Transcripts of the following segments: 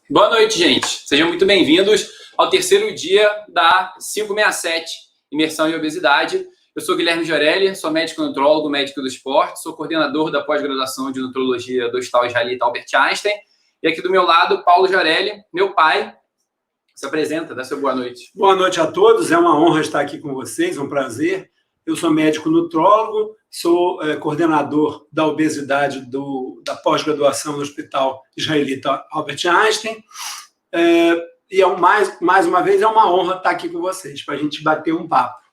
Boa noite, gente. Sejam muito bem-vindos ao terceiro dia da 567, Imersão em Obesidade. Eu sou Guilherme Giorelli, sou médico nutrólogo, médico do esporte, sou coordenador da pós-graduação de nutrologia do Hospital Israelita Albert Einstein. E aqui do meu lado, Paulo Giorelli, meu pai. Se apresenta, dá seu boa noite. Boa noite a todos, é uma honra estar aqui com vocês, é um prazer. Eu sou médico nutrólogo, sou coordenador da obesidade da pós-graduação no Hospital Israelita Albert Einstein. E mais uma vez é uma honra estar aqui com vocês, para a gente bater um papo.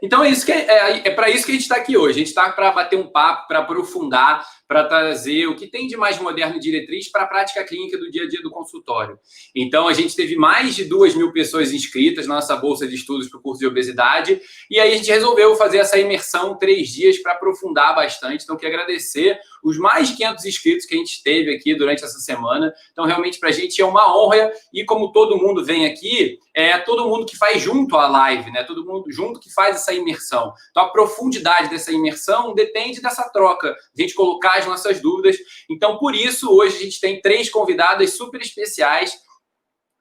Então é para isso que a gente está aqui hoje. A gente está para bater um papo, para aprofundar, para trazer o que tem de mais moderno e diretriz para a prática clínica do dia a dia do consultório. Então, a gente teve mais de 2.000 pessoas inscritas na nossa bolsa de estudos para o curso de obesidade, e aí a gente resolveu fazer essa imersão 3 dias para aprofundar bastante. Então, quero agradecer os mais de 500 inscritos que a gente teve aqui durante essa semana. Então, realmente, para a gente é uma honra, e como todo mundo vem aqui, é todo mundo que faz junto a live, né? Todo mundo junto que faz essa imersão. Então, a profundidade dessa imersão depende dessa troca, de a gente colocar as nossas dúvidas. Então, por isso, hoje a gente tem 3 convidadas super especiais,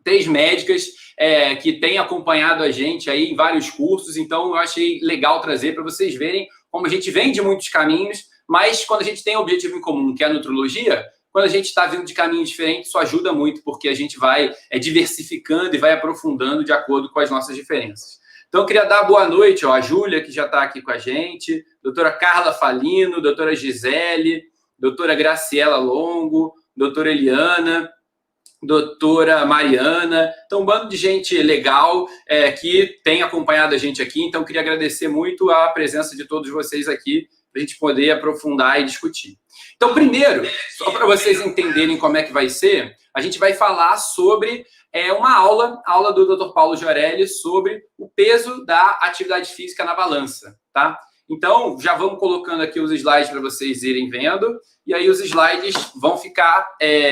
3 médicas que têm acompanhado a gente aí em vários cursos. Então, eu achei legal trazer para vocês verem como a gente vem de muitos caminhos, mas quando a gente tem um objetivo em comum, que é a nutrologia, quando a gente está vindo de caminhos diferentes, isso ajuda muito, porque a gente vai diversificando e vai aprofundando de acordo com as nossas diferenças. Então, eu queria dar boa noite à Júlia, que já está aqui com a gente, doutora Carla Falino, doutora Gisele, doutora Graciela Longo, doutora Eliana, doutora Mariana. Então, um bando de gente legal que tem acompanhado a gente aqui. Então, eu queria agradecer muito a presença de todos vocês aqui, para a gente poder aprofundar e discutir. Então, primeiro, só para vocês entenderem como é que vai ser, a gente vai falar sobre uma aula do Dr. Paulo Giorelli sobre o peso da atividade física na balança, tá? Então, já vamos colocando aqui os slides para vocês irem vendo, e aí os slides vão ficar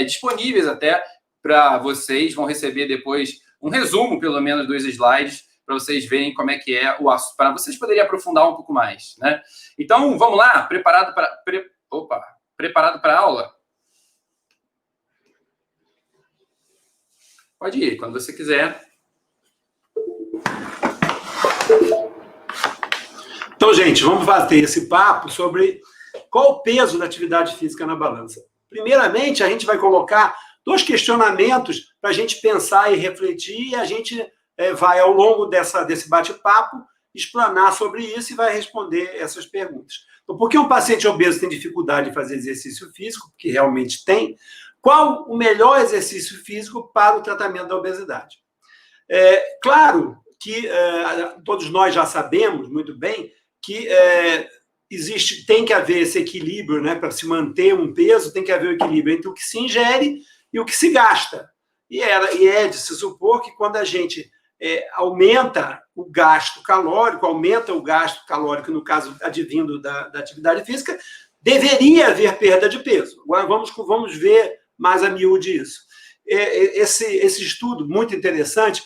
disponíveis até para vocês, vão receber depois um resumo, pelo menos, dos slides, para vocês verem como é que é o assunto, para vocês poderem aprofundar um pouco mais, né? Então, vamos lá? Preparado para a aula? Pode ir, quando você quiser. Então, gente, vamos bater esse papo sobre qual o peso da atividade física na balança. Primeiramente, a gente vai colocar 2 questionamentos para a gente pensar e refletir, e a gente vai, ao longo desse bate-papo, explanar sobre isso e vai responder essas perguntas. Então, por que um paciente obeso tem dificuldade de fazer exercício físico? Porque realmente tem. Qual o melhor exercício físico para o tratamento da obesidade? Claro que todos nós já sabemos muito bem que tem que haver esse equilíbrio, né? Para se manter um peso, tem que haver o equilíbrio entre o que se ingere e o que se gasta. E é de se supor que quando a gente aumenta o gasto calórico, no caso advindo da atividade física, deveria haver perda de peso. Agora vamos ver mais a miúde isso. Esse estudo muito interessante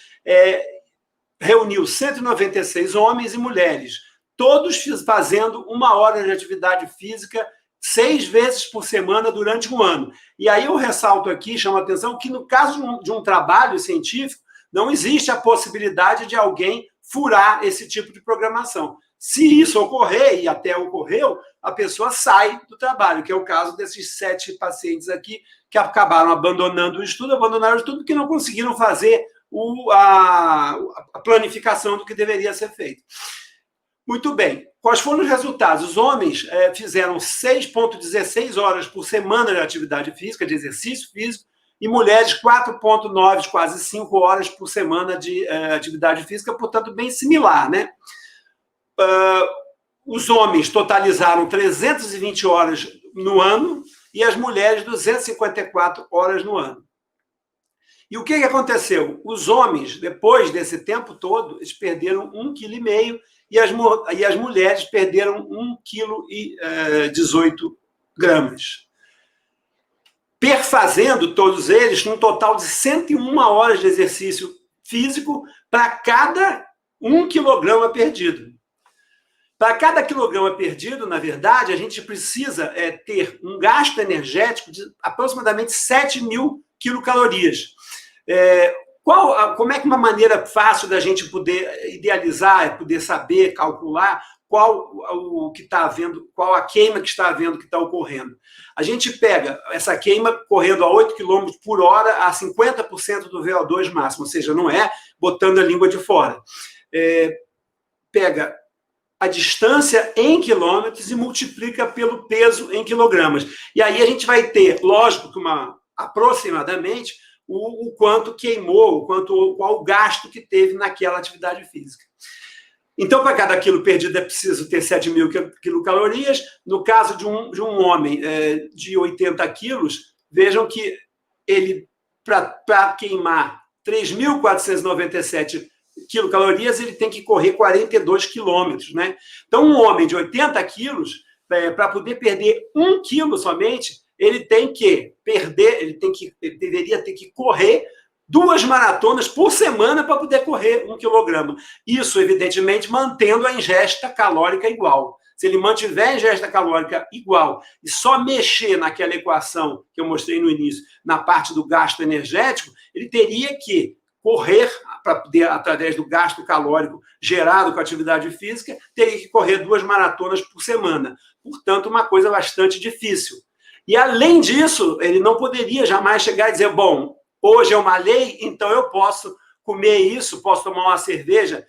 reuniu 196 homens e mulheres, todos fazendo 1 hora de atividade física 6 vezes por semana durante um ano. E aí eu ressalto aqui, chamo a atenção, que no caso de um trabalho científico, não existe a possibilidade de alguém furar esse tipo de programação. Se isso ocorrer, e até ocorreu, a pessoa sai do trabalho, que é o caso desses 7 pacientes aqui que acabaram abandonaram o estudo porque não conseguiram fazer a planificação do que deveria ser feito. Muito bem. Quais foram os resultados? Os homens fizeram 6,16 horas por semana de atividade física, de exercício físico, e mulheres 4,9, quase 5 horas por semana de atividade física, portanto, bem similar, né? Os homens totalizaram 320 horas no ano e as mulheres 254 horas no ano. E o que aconteceu? Os homens, depois desse tempo todo, eles perderam 1,5 kg e as mulheres perderam 1,18 kg. Perfazendo todos eles um total de 101 horas de exercício físico para cada 1 quilograma perdido. Para cada quilograma perdido, na verdade, a gente precisa ter um gasto energético de aproximadamente 7.000 quilocalorias. Como é que uma maneira fácil da gente poder idealizar, poder saber, calcular qual a queima que está havendo, que está ocorrendo? A gente pega essa queima correndo a 8 km por hora a 50% do VO2 máximo, ou seja, não é botando a língua de fora. Pega a distância em quilômetros e multiplica pelo peso em quilogramas. E aí a gente vai ter, lógico, que aproximadamente o quanto queimou, qual o gasto que teve naquela atividade física. Então, para cada quilo perdido é preciso ter 7.000 quilocalorias. No caso de um homem de 80 quilos, vejam que ele, para queimar 3.497 quilocalorias, ele tem que correr 42 quilômetros, né? Então, um homem de 80 quilos, para poder perder 1 quilo somente, ele deveria ter que correr 2 maratonas por semana para poder correr 1 quilograma. Isso, evidentemente, mantendo a ingesta calórica igual. Se ele mantiver a ingesta calórica igual e só mexer naquela equação que eu mostrei no início, na parte do gasto energético, ele teria que correr, para poder, através do gasto calórico gerado com a atividade física, teria que correr 2 maratonas por semana. Portanto, uma coisa bastante difícil. E, além disso, ele não poderia jamais chegar e dizer, bom, hoje eu malhei, então eu posso comer isso, posso tomar uma cerveja.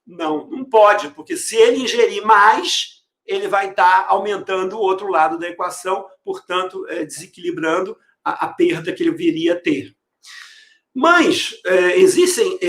Não pode, porque se ele ingerir mais, ele vai estar aumentando o outro lado da equação, portanto, desequilibrando a perda que ele viria a ter. Mas existem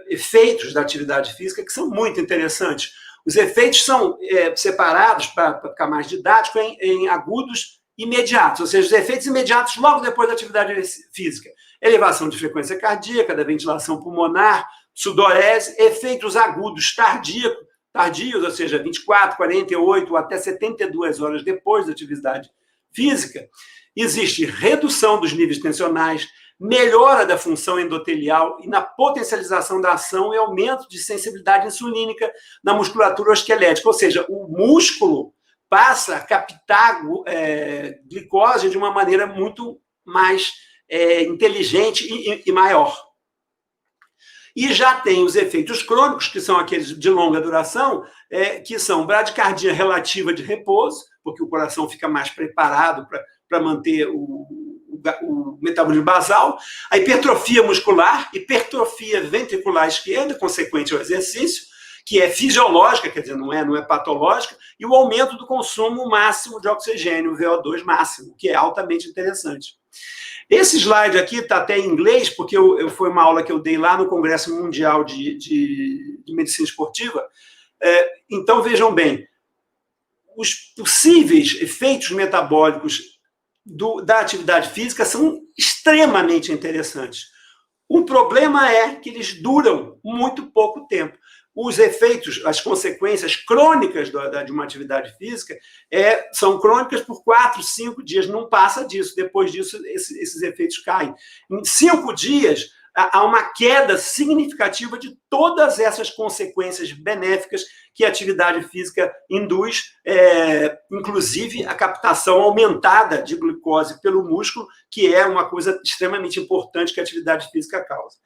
efeitos da atividade física que são muito interessantes. Os efeitos são separados, para ficar mais didático, em agudos imediatos, ou seja, os efeitos imediatos logo depois da atividade física. Elevação de frequência cardíaca, da ventilação pulmonar, sudorese, efeitos agudos tardios, ou seja, 24, 48 até 72 horas depois da atividade física. Existe redução dos níveis tensionais, melhora da função endotelial e na potencialização da ação e aumento de sensibilidade insulínica na musculatura esquelética, ou seja, o músculo passa a captar glicose de uma maneira muito mais inteligente e maior. E já tem os efeitos crônicos, que são aqueles de longa duração, que são bradicardia relativa de repouso, porque o coração fica mais preparado para manter o metabolismo basal, a hipertrofia muscular, hipertrofia ventricular esquerda, consequente ao exercício, que é fisiológica, quer dizer, não é patológica, e o aumento do consumo máximo de oxigênio, o VO2 máximo, que é altamente interessante. Esse slide aqui está até em inglês, porque foi uma aula que eu dei lá no Congresso Mundial de Medicina Esportiva. Então, vejam bem, os possíveis efeitos metabólicos da atividade física são extremamente interessantes. O problema é que eles duram muito pouco tempo. Os efeitos, as consequências crônicas de uma atividade física são crônicas por 4, 5 dias, não passa disso. Depois disso, esses efeitos caem. Em 5 dias, há uma queda significativa de todas essas consequências benéficas que a atividade física induz, inclusive a captação aumentada de glicose pelo músculo, que é uma coisa extremamente importante que a atividade física causa.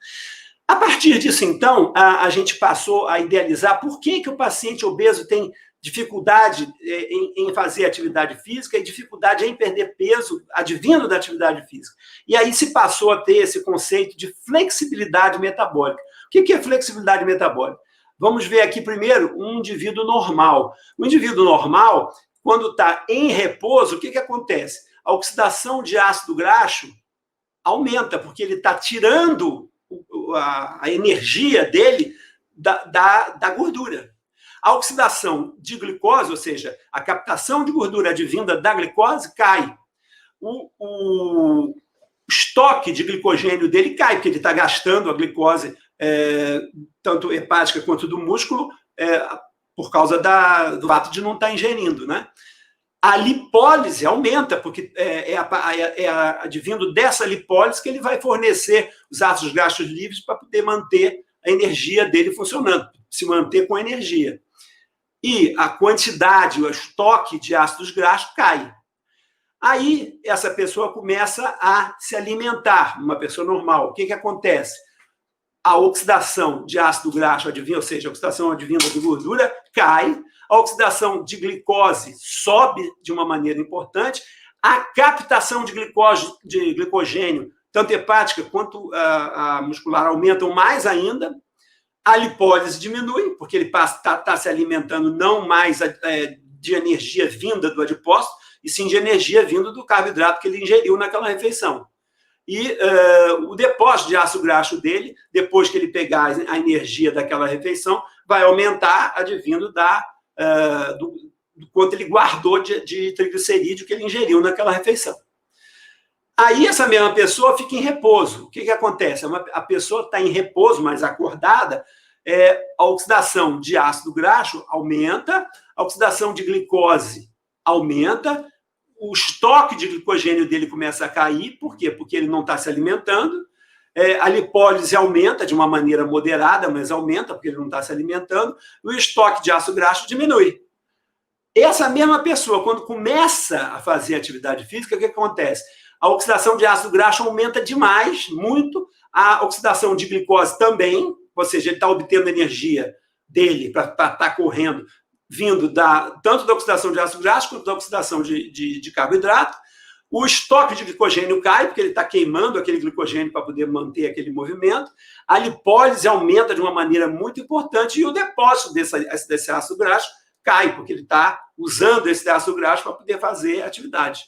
A partir disso, então, a gente passou a idealizar por que o paciente obeso tem dificuldade em fazer atividade física e dificuldade em perder peso advindo da atividade física. E aí se passou a ter esse conceito de flexibilidade metabólica. O que é flexibilidade metabólica? Vamos ver aqui primeiro um indivíduo normal. O indivíduo normal, quando está em repouso, o que acontece? A oxidação de ácido graxo aumenta, porque ele está tirando a energia dele da gordura. A oxidação de glicose, ou seja, a captação de gordura advinda da glicose, cai. O estoque de glicogênio dele cai, porque ele está gastando a glicose, tanto hepática quanto do músculo, por causa do fato de não estar ingerindo, né? A lipólise aumenta, porque advindo dessa lipólise que ele vai fornecer os ácidos graxos livres para poder manter a energia dele funcionando, se manter com energia. e a quantidade, o estoque de ácidos graxos cai. Aí, essa pessoa começa a se alimentar, uma pessoa normal. O que acontece? A oxidação de ácido graxo advinda, ou seja, a oxidação advinda de gordura, cai. A oxidação de glicose sobe de uma maneira importante. A captação de glicogênio, tanto hepática quanto a muscular, aumentam mais ainda. A lipólise diminui, porque ele está se alimentando não mais de energia vinda do adipócito, e sim de energia vinda do carboidrato que ele ingeriu naquela refeição. E o depósito de ácido graxo dele, depois que ele pegar a energia daquela refeição, vai aumentar advindo do quanto ele guardou de triglicerídeo que ele ingeriu naquela refeição. Aí essa mesma pessoa fica em repouso. O que acontece? A pessoa está em repouso, mas acordada, a oxidação de ácido graxo aumenta, a oxidação de glicose aumenta, o estoque de glicogênio dele começa a cair. Por quê? Porque ele não está se alimentando. A lipólise aumenta de uma maneira moderada, mas aumenta porque ele não está se alimentando. E o estoque de ácido graxo diminui. Essa mesma pessoa, quando começa a fazer atividade física, o que acontece? A oxidação de ácido graxo aumenta demais, muito. A oxidação de glicose também, ou seja, ele está obtendo energia dele para estar correndo, vindo tanto da oxidação de ácido graxo quanto da oxidação de carboidrato. O estoque de glicogênio cai, porque ele está queimando aquele glicogênio para poder manter aquele movimento. A lipólise aumenta de uma maneira muito importante e o depósito desse ácido graxo cai, porque ele está usando esse ácido graxo para poder fazer atividade.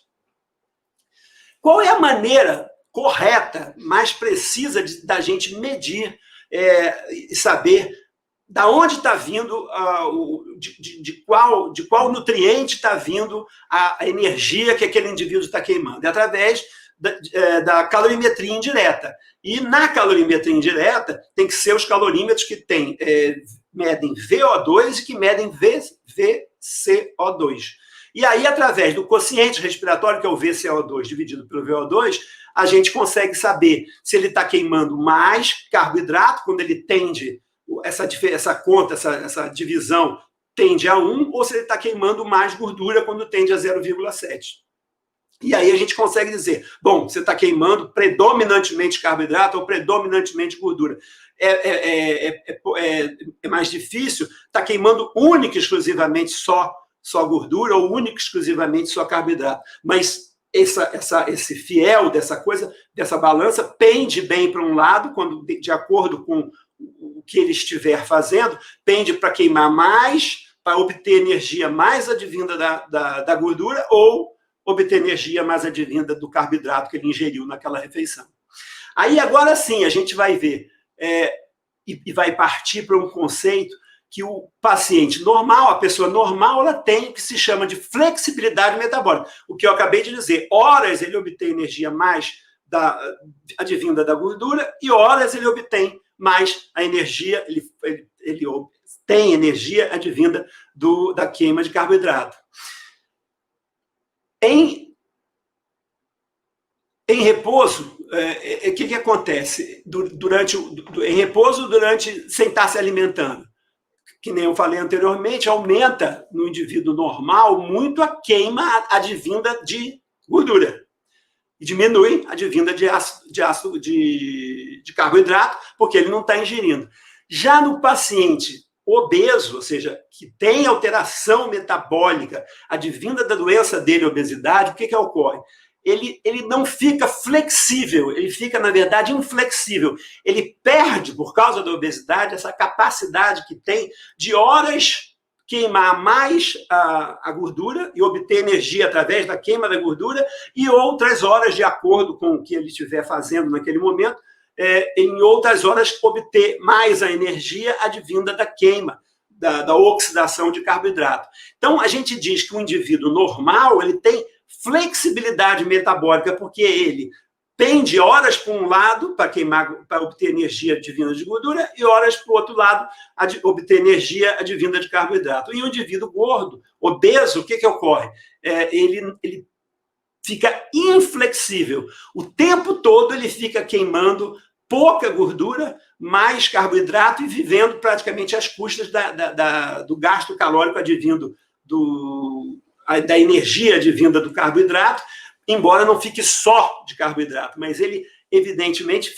Qual é a maneira correta, mais precisa da gente medir e saber da onde está vindo, de qual nutriente está vindo a energia que aquele indivíduo está queimando? É através da calorimetria indireta. E na calorimetria indireta tem que ser os calorímetros que medem VO2 e que medem VCO2. E aí, através do quociente respiratório, que é o VCO2 dividido pelo VO2, a gente consegue saber se ele está queimando mais carboidrato, quando ele tende, essa conta, essa divisão tende a 1, ou se ele está queimando mais gordura, quando tende a 0,7. E aí a gente consegue dizer, bom, você está queimando predominantemente carboidrato ou predominantemente gordura. É mais difícil, está queimando única e exclusivamente só gordura ou única e exclusivamente só carboidrato. Mas esse fiel dessa balança pende bem para um lado, quando de acordo com o que ele estiver fazendo, pende para queimar mais, para obter energia mais advinda da gordura ou obter energia mais advinda do carboidrato que ele ingeriu naquela refeição. Aí, agora sim, a gente vai ver e vai partir para um conceito que o paciente normal, a pessoa normal, ela tem o que se chama de flexibilidade metabólica. O que eu acabei de dizer, horas ele obtém energia mais advinda da gordura e horas ele obtém mais a energia, ele tem energia advinda da queima de carboidrato. Em repouso, o que acontece? Em repouso, sem estar se alimentando, que nem eu falei anteriormente, aumenta no indivíduo normal muito a queima advinda de gordura. E diminui a advinda de carboidrato, porque ele não está ingerindo. Já no paciente obeso, ou seja, que tem alteração metabólica advinda da doença dele, obesidade, o que ocorre? Ele não fica flexível, ele fica, na verdade, inflexível. Ele perde, por causa da obesidade, essa capacidade que tem de horas queimar mais a gordura e obter energia através da queima da gordura e outras horas, de acordo com o que ele estiver fazendo naquele momento, em outras horas obter mais a energia advinda da queima, da oxidação de carboidrato. Então, a gente diz que o indivíduo normal ele tem flexibilidade metabólica, porque ele pende horas para um lado para obter energia advinda de gordura e horas para o outro lado obter energia advinda de carboidrato. E o indivíduo gordo, obeso, o que ocorre? Ele fica inflexível. O tempo todo ele fica queimando pouca gordura, mais carboidrato e vivendo praticamente às custas do gasto calórico advindo da energia advinda do carboidrato, embora não fique só de carboidrato, mas ele, evidentemente,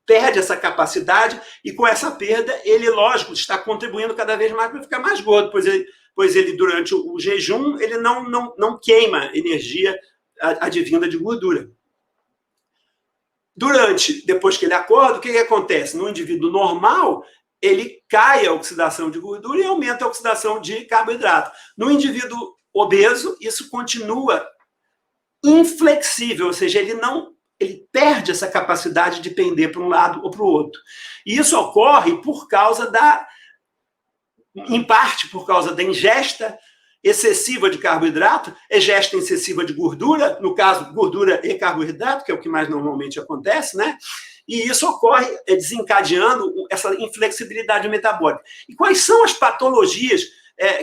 perde essa capacidade e, com essa perda, ele, lógico, está contribuindo cada vez mais para ficar mais gordo, pois ele durante o jejum, ele não queima energia advinda de gordura. Depois que ele acorda, o que acontece? No indivíduo normal, ele cai a oxidação de gordura e aumenta a oxidação de carboidrato. No indivíduo obeso, isso continua inflexível, ou seja, ele perde essa capacidade de pender para um lado ou para o outro. E isso ocorre em parte por causa da ingesta excessiva de carboidrato, ingesta excessiva de gordura, no caso, gordura e carboidrato, que é o que mais normalmente acontece, né? E isso ocorre desencadeando essa inflexibilidade metabólica. E quais são as patologias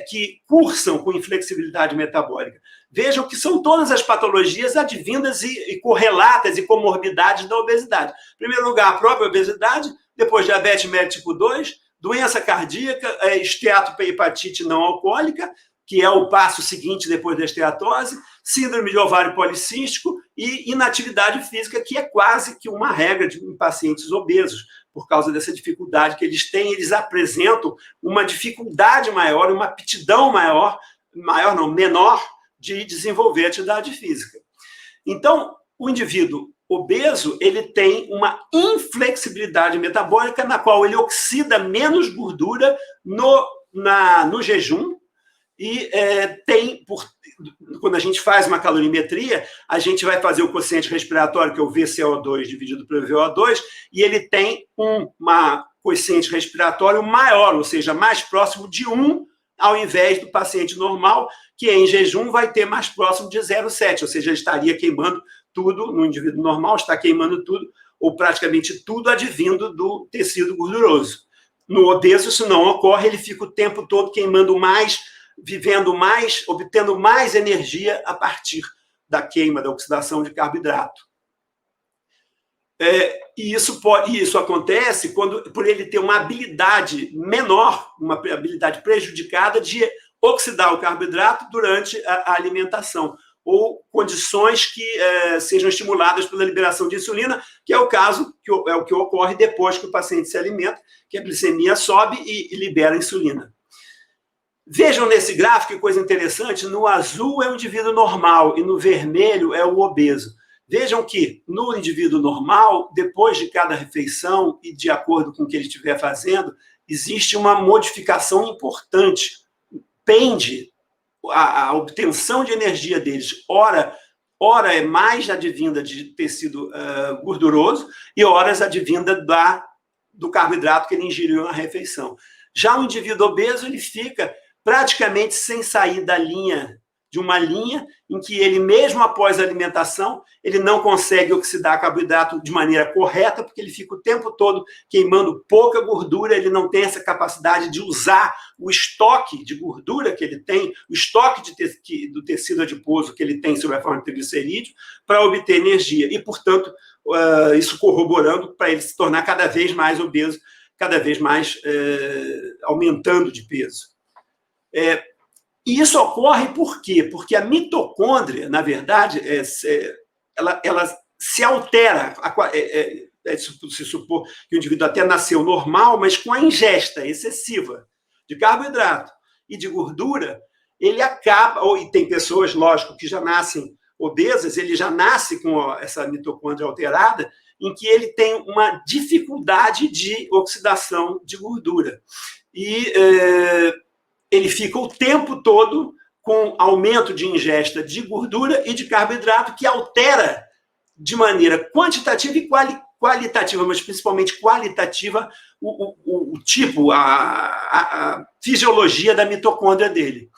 que cursam com inflexibilidade metabólica? Vejam que são todas as patologias advindas e correlatas e comorbidades da obesidade. Em primeiro lugar, a própria obesidade, depois diabetes mellitus tipo 2, doença cardíaca, esteatohepatite não alcoólica, que é o passo seguinte depois da esteatose, síndrome de ovário policístico e inatividade física, que é quase que uma regra em pacientes obesos. Por causa dessa dificuldade que eles têm, eles apresentam uma dificuldade maior, uma aptidão menor, de desenvolver atividade física. Então, o indivíduo obeso, ele tem uma inflexibilidade metabólica na qual ele oxida menos gordura no jejum e quando a gente faz uma calorimetria, a gente vai fazer o quociente respiratório, que é o VCO2 dividido pelo VO2, e ele tem uma quociente respiratório maior, ou seja, mais próximo de 1, ao invés do paciente normal, que em jejum vai ter mais próximo de 0,7, ou seja, ele estaria queimando tudo, no indivíduo normal, está queimando tudo, ou praticamente tudo, advindo do tecido gorduroso. No obeso, isso não ocorre, ele fica o tempo todo queimando mais, vivendo mais, obtendo mais energia a partir da queima, da oxidação de carboidrato. E isso acontece por ele ter uma habilidade menor, uma habilidade prejudicada de oxidar o carboidrato durante a alimentação, ou condições que sejam estimuladas pela liberação de insulina, que é o caso, é o que ocorre depois que o paciente se alimenta, que a glicemia sobe e libera insulina. Vejam nesse gráfico que coisa interessante, no azul é o indivíduo normal e no vermelho é o obeso. Vejam que no indivíduo normal, depois de cada refeição e de acordo com o que ele estiver fazendo, existe uma modificação importante. Pende a obtenção de energia deles. Ora é mais advinda de tecido gorduroso e horas advinda do carboidrato que ele ingeriu na refeição. Já o indivíduo obeso, ele fica praticamente sem sair de uma linha em que ele, mesmo após a alimentação, ele não consegue oxidar carboidrato de maneira correta, porque ele fica o tempo todo queimando pouca gordura, ele não tem essa capacidade de usar o estoque de gordura que ele tem, o estoque do tecido adiposo que ele tem sob a forma de triglicerídeo, para obter energia. E, portanto, isso corroborando para ele se tornar cada vez mais obeso, cada vez mais aumentando de peso. E isso ocorre por quê? Porque a mitocôndria, na verdade, ela se altera. Se supor que o indivíduo até nasceu normal, mas com a ingesta excessiva de carboidrato e de gordura, ele acaba, e tem pessoas, lógico, que já nascem obesas, ele já nasce com essa mitocôndria alterada, em que ele tem uma dificuldade de oxidação de gordura. E ele fica o tempo todo com aumento de ingesta de gordura e de carboidrato, que altera de maneira quantitativa e qualitativa, mas principalmente qualitativa, o tipo, a fisiologia da mitocôndria dele.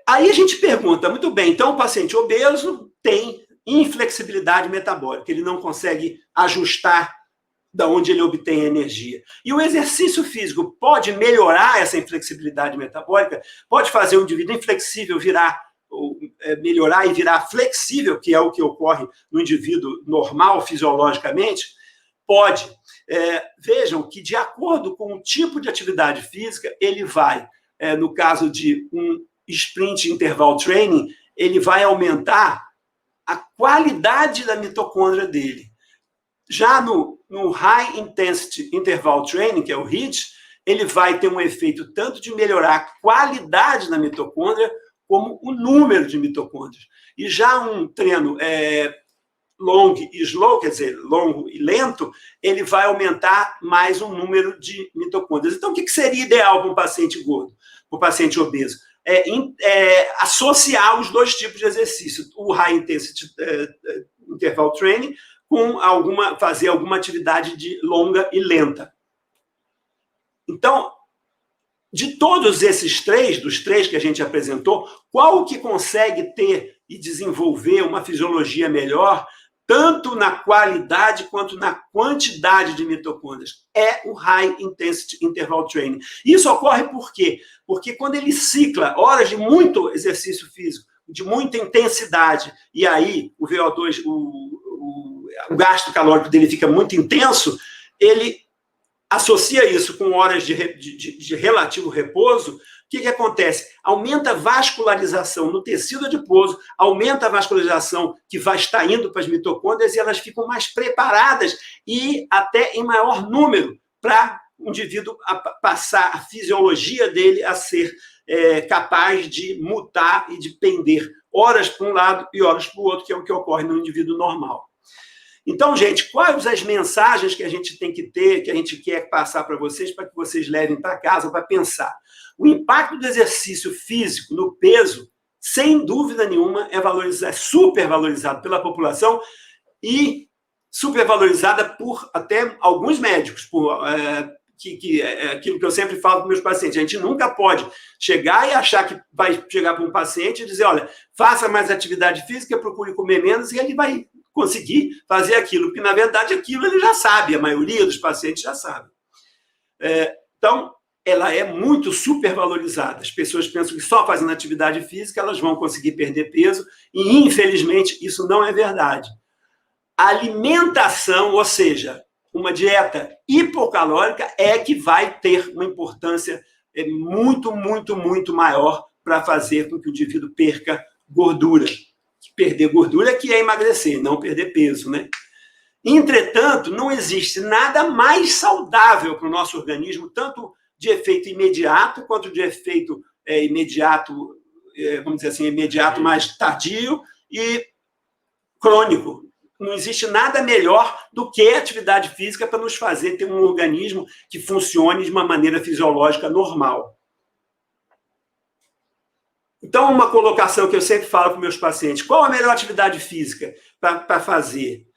Aí a gente pergunta, muito bem, então o paciente obeso tem inflexibilidade metabólica, ele não consegue ajustar da onde ele obtém energia. E o exercício físico pode melhorar essa inflexibilidade metabólica, pode fazer o indivíduo inflexível virar melhorar e virar flexível, que é o que ocorre no indivíduo normal, fisiologicamente? Pode. Vejam que, de acordo com o tipo de atividade física, ele vai, no caso de um sprint interval training, ele vai aumentar a qualidade da mitocôndria dele. Já no High Intensity Interval Training, que é o HIIT, ele vai ter um efeito tanto de melhorar a qualidade da mitocôndria, como o número de mitocôndrias. E já um treino long e slow, quer dizer, longo e lento, ele vai aumentar mais o número de mitocôndrias. Então, o que seria ideal para um paciente gordo, para um paciente obeso? Associar os dois tipos de exercício, o High Intensity Interval Training, com fazer alguma atividade de longa e lenta. Então, de todos esses dos três que a gente apresentou, qual que consegue ter e desenvolver uma fisiologia melhor, tanto na qualidade quanto na quantidade de mitocôndrias? É o High Intensity Interval Training. Isso ocorre por quê? Porque quando ele cicla horas de muito exercício físico, de muita intensidade, e aí o VO2, o gasto calórico dele fica muito intenso, ele associa isso com horas de relativo repouso. O que acontece? Aumenta a vascularização no tecido adiposo, aumenta a vascularização que vai estar indo para as mitocôndrias e elas ficam mais preparadas e até em maior número para o indivíduo passar a fisiologia dele a ser capaz de mutar e de pender horas para um lado e horas para o outro, que é o que ocorre no indivíduo normal. Então, gente, quais as mensagens que a gente tem que ter, que a gente quer passar para vocês, para que vocês levem para casa para pensar? O impacto do exercício físico no peso, sem dúvida nenhuma, é super valorizado pela população e super valorizada por até alguns médicos, que é aquilo que eu sempre falo para meus pacientes. A gente nunca pode chegar e achar que vai chegar para um paciente e dizer, olha, faça mais atividade física, procure comer menos, e ele vai conseguir fazer aquilo, porque, na verdade, aquilo ele já sabe, a maioria dos pacientes já sabe. Então, ela é muito supervalorizada. As pessoas pensam que só fazendo atividade física elas vão conseguir perder peso, e, infelizmente, isso não é verdade. A alimentação, ou seja, uma dieta hipocalórica, é que vai ter uma importância muito, muito, muito maior para fazer com que o indivíduo perca gordura. Perder gordura que é emagrecer, não perder peso, né? Entretanto, não existe nada mais saudável para o nosso organismo, tanto de efeito imediato, quanto de efeito imediato, vamos dizer assim, imediato mais tardio e crônico. Não existe nada melhor do que a atividade física para nos fazer ter um organismo que funcione de uma maneira fisiológica normal. Então, uma colocação que eu sempre falo para meus pacientes: qual a melhor atividade física para fazer?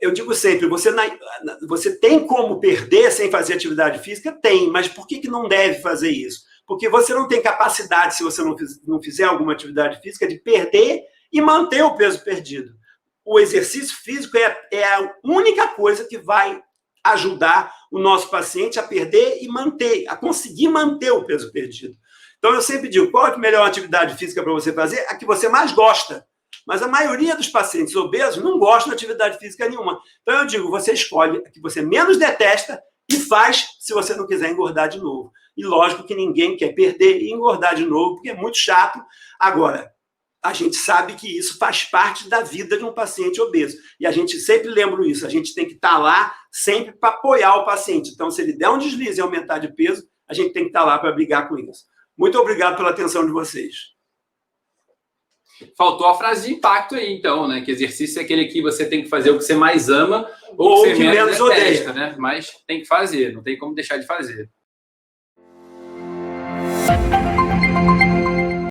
Eu digo sempre, você tem como perder sem fazer atividade física? Tem, mas por que não deve fazer isso? Porque você não tem capacidade, se você não fizer alguma atividade física, de perder e manter o peso perdido. O exercício físico é a única coisa que vai ajudar o nosso paciente a perder e manter, a conseguir manter o peso perdido. Então, eu sempre digo, qual é a melhor atividade física para você fazer? A que você mais gosta. Mas a maioria dos pacientes obesos não gosta de atividade física nenhuma. Então, eu digo, você escolhe a que você menos detesta e faz se você não quiser engordar de novo. E lógico que ninguém quer perder e engordar de novo, porque é muito chato. Agora, a gente sabe que isso faz parte da vida de um paciente obeso. E a gente sempre lembra isso, a gente tem que estar lá sempre para apoiar o paciente. Então, se ele der um deslize e aumentar de peso, a gente tem que estar lá para brigar com isso. Muito obrigado pela atenção de vocês. Faltou a frase de impacto aí, então, né? Que exercício é aquele que você tem que fazer o que você mais ama ou que você menos detesta, né? Mas tem que fazer, não tem como deixar de fazer.